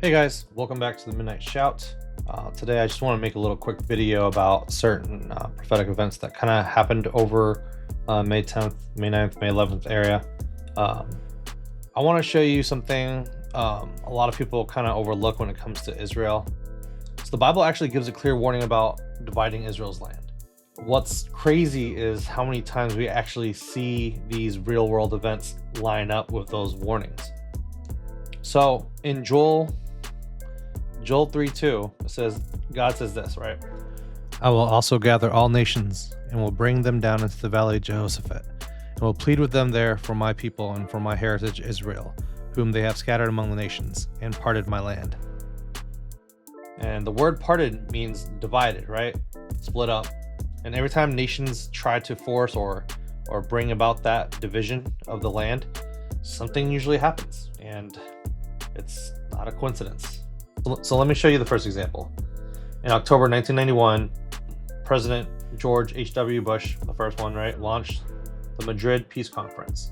Hey guys, welcome back to the Midnight Shout. Today I just want to make a little quick video about certain prophetic events that kind of happened over May 10th, May 9th, May 11th area. I want to show you something a lot of people kind of overlook when it comes to Israel. So the Bible actually gives a clear warning about dividing Israel's land. What's crazy is how many times we actually see these real world events line up with those warnings. So in Joel 3:2, it says, God says this, right? I will also gather all nations and will bring them down into the valley of Jehoshaphat and will plead with them there for my people and for my heritage Israel, whom they have scattered among the nations and parted my land. And the word parted means divided, right? Split up. And every time nations try to force or bring about that division of the land, something usually happens, and it's not a coincidence. So let me show you the first example. In October 1991, President George H.W. Bush, the first one, right, launched the Madrid Peace Conference.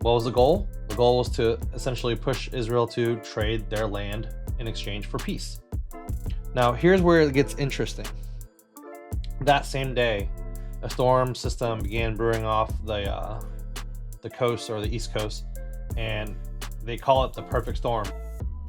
What was the goal? The goal was to essentially push Israel to trade their land in exchange for peace. Now, here's where it gets interesting. That same day, a storm system began brewing off the coast, or the East Coast, and they call it the perfect storm.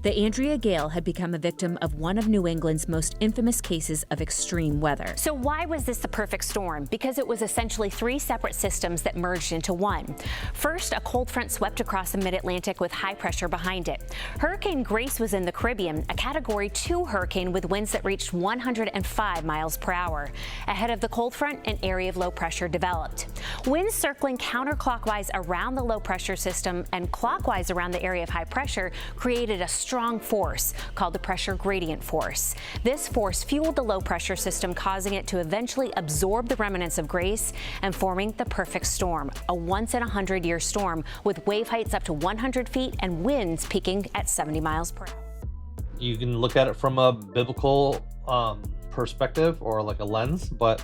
The Andrea Gale had become a victim of one of New England's most infamous cases of extreme weather. So why was this the perfect storm? Because it was essentially three separate systems that merged into one. First, a cold front swept across the mid-Atlantic with high pressure behind it. Hurricane Grace was in the Caribbean, a Category 2 hurricane with winds that reached 105 miles per hour. Ahead of the cold front, an area of low pressure developed. Winds circling counterclockwise around the low pressure system and clockwise around the area of high pressure created a strong force called the pressure gradient force. This force fueled the low pressure system, causing it to eventually absorb the remnants of Grace and forming the perfect storm, a once in a 100-year storm with wave heights up to 100 feet and winds peaking at 70 miles per hour. You can look at it from a biblical perspective or like a lens, but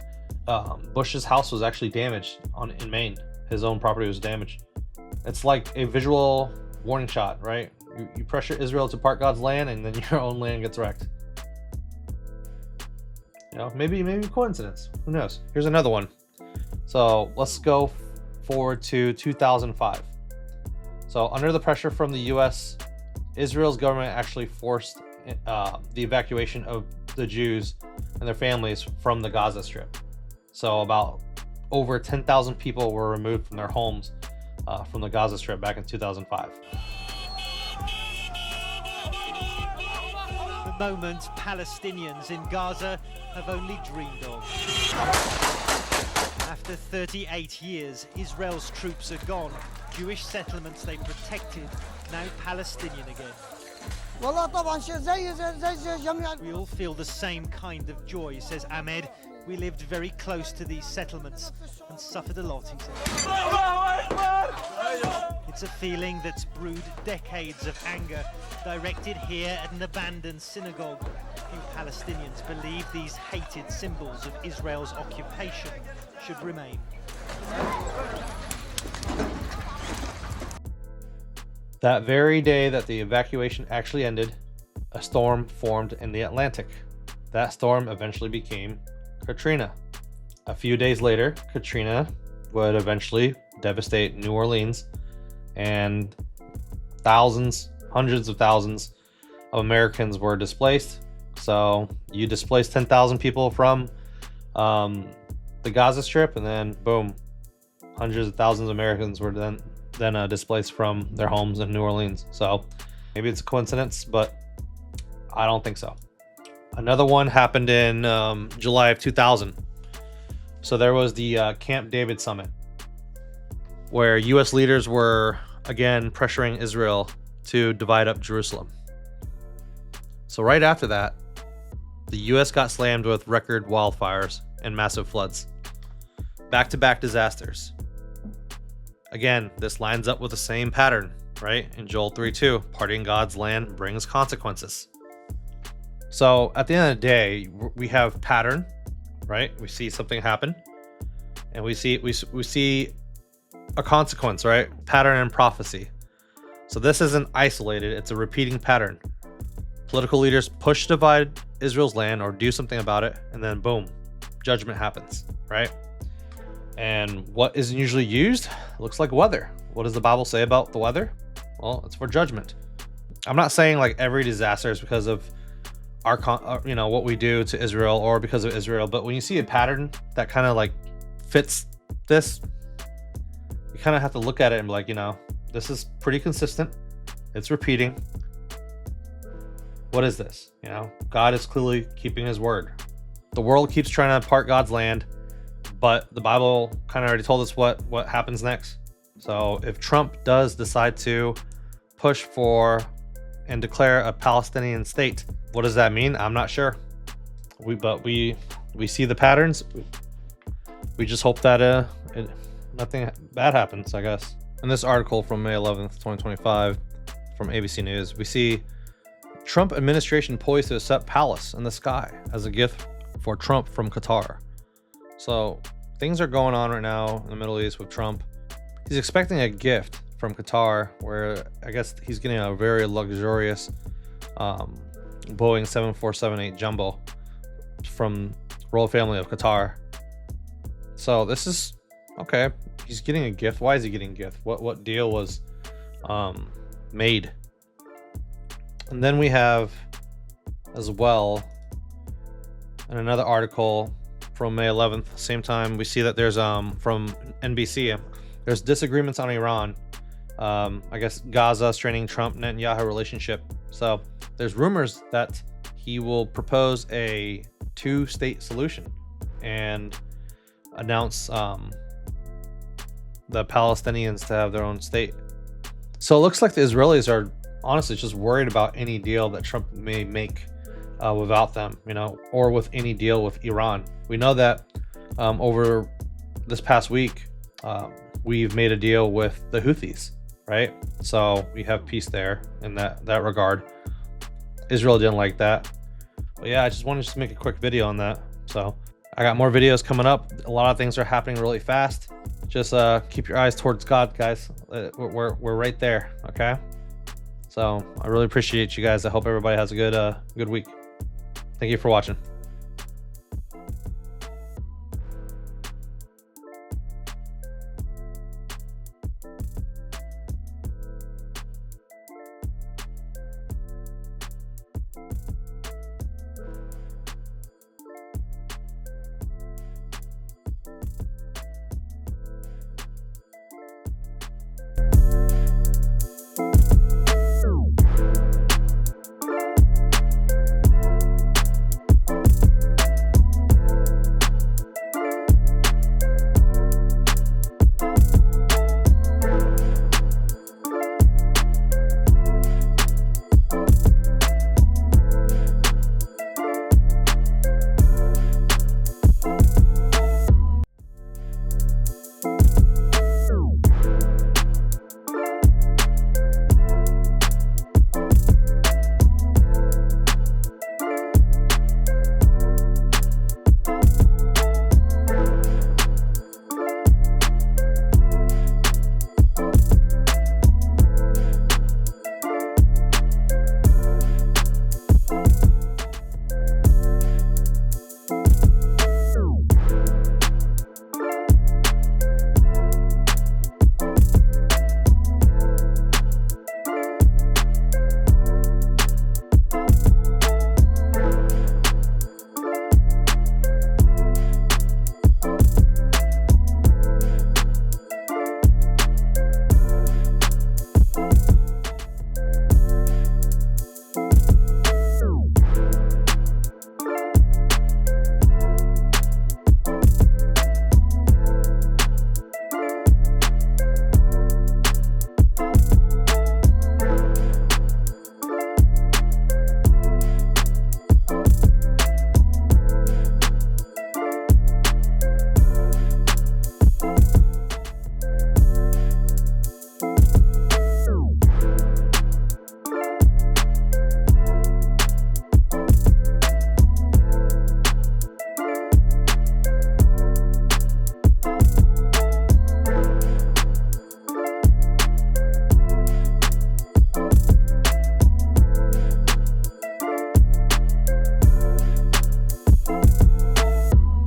Bush's house was actually damaged in Maine. His own property was damaged. It's like a visual warning shot, right? You pressure Israel to part God's land, and then your own land gets wrecked. You know, maybe coincidence. Who knows? Here's another one. So let's go forward to 2005. So under the pressure from the U.S., Israel's government actually forced the evacuation of the Jews and their families from the Gaza Strip. So about over 10,000 people were removed from their homes from the Gaza Strip back in 2005. Moment Palestinians in Gaza have only dreamed of. After 38 years, Israel's troops are gone. Jewish settlements they protected, now Palestinian again. We all feel the same kind of joy, says Ahmed. We lived very close to these settlements and suffered a lot, he says. It's a feeling that's brewed decades of anger, directed here at an abandoned synagogue. Few Palestinians believe these hated symbols of Israel's occupation should remain. That very day that the evacuation actually ended, a storm formed in the Atlantic. That storm eventually became Katrina. A few days later, Katrina would eventually devastate New Orleans, and thousands, hundreds of thousands of Americans were displaced. So you displaced 10,000 people from the Gaza Strip, and then boom, hundreds of thousands of Americans were then displaced from their homes in New Orleans. So maybe it's a coincidence, but I don't think so. Another one happened in July of 2000. So there was the Camp David summit, where U.S. leaders were again pressuring Israel to divide up Jerusalem. So right after that, the U.S. got slammed with record wildfires and massive floods. Back-to-back disasters. Again, this lines up with the same pattern, right? In Joel 3:2, parting God's land brings consequences. So at the end of the day, we have pattern, right? We see something happen, and we see a consequence, right? Pattern and prophecy. So this isn't isolated, it's a repeating pattern. Political leaders push to divide Israel's land or do something about it, and then boom, judgment happens, right? And what isn't usually used? Looks like weather. What does the Bible say about the weather? Well, it's for judgment. I'm not saying like every disaster is because of our, what we do to Israel or because of Israel, but when you see a pattern that kind of like fits this, you kind of have to look at it and be like, this is pretty consistent. It's repeating. What is this? God is clearly keeping his word. The world keeps trying to part God's land, but the Bible kind of already told us what happens next. So if Trump does decide to push for and declare a Palestinian state, what does that mean? I'm not sure. We see the patterns. We just hope that nothing bad happens, I guess. In this article from May 11th, 2025 from ABC News, we see Trump administration poised to accept palace in the sky as a gift for Trump from Qatar. So things are going on right now in the Middle East with Trump. He's expecting a gift from Qatar, where I guess he's getting a very luxurious Boeing 7478 jumbo from royal family of Qatar. So this is okay. He's getting a gift. Why is he getting a gift? What deal was made? And then we have as well in another article from May 11th, same time, we see that there's from NBC, there's disagreements on Iran. I guess Gaza straining Trump-Netanyahu relationship. So there's rumors that he will propose a two-state solution and announce the Palestinians to have their own state. So it looks like the Israelis are honestly just worried about any deal that Trump may make without them, or with any deal with Iran. We know that over this past week, we've made a deal with the Houthis, right? So we have peace there in that regard. Israel didn't like that. But yeah, I just wanted to make a quick video on that. So I got more videos coming up. A lot of things are happening really fast. Just keep your eyes towards God, guys. We're right there, okay? So I really appreciate you guys. I hope everybody has a good week. Thank you for watching.